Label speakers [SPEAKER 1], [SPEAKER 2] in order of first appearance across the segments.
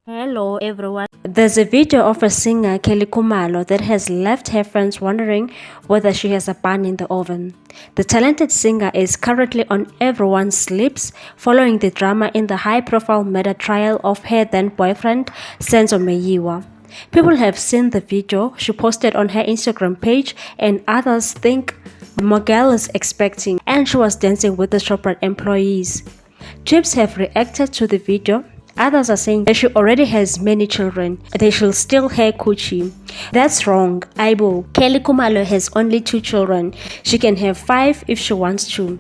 [SPEAKER 1] Hello everyone. There's a video of a singer, Kelly Kumalo, that has left her friends wondering whether she has a bun in the oven. The talented singer is currently on everyone's lips following the drama in the high-profile murder trial of her then-boyfriend, Senzo Meyiwa. People have seen the video she posted on her Instagram page, and others think Mogel is expecting and she was dancing with the Shoprite employees. Chips have reacted to the video. Others are saying that she already has many children, they should still her coochie. That's wrong, Aibo. Kelly Kumalo has only 2 children. She can have 5 if she wants to.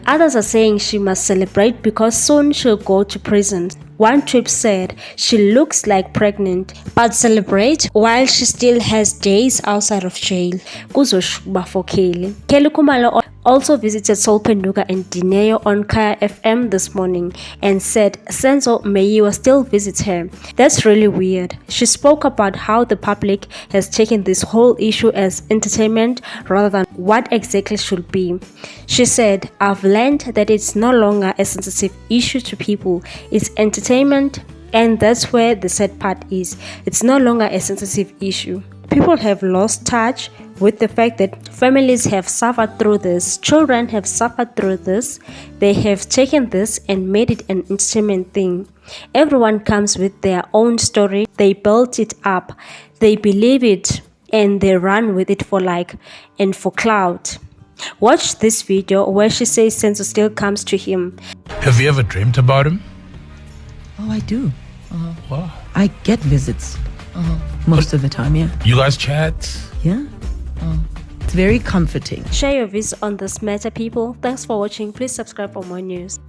[SPEAKER 1] Others are saying she must celebrate because soon she'll go to prison. One trip said she looks like pregnant, but celebrate while she still has days outside of jail. Kuzoshba for Kelly. Kelly Kumalo also visited Solpenuka and Dineo on Kaya FM this morning and said Senzo Meyiwa still visits her. That's really weird. She spoke about how the public has taken this whole issue as entertainment rather than what exactly should be. She said, I've learned that it's no longer a sensitive issue to people, it's entertainment, and that's where the sad part is. It's no longer a sensitive issue. People have lost touch with the fact that families have suffered through this, children have suffered through this. They have taken this and made it an entertainment thing. Everyone comes with their own story. They built it up, they believe it, and they run with it for like and for clout. Watch this video where she says Senzo still comes to him.
[SPEAKER 2] Have you ever dreamt about him?
[SPEAKER 3] Oh, I do.
[SPEAKER 2] Wow.
[SPEAKER 3] I get visits. Most of the time, yeah.
[SPEAKER 2] You guys chat?
[SPEAKER 3] Yeah. It's very comforting.
[SPEAKER 1] Share your views on this matter, people. Thanks for watching. Please subscribe for more news.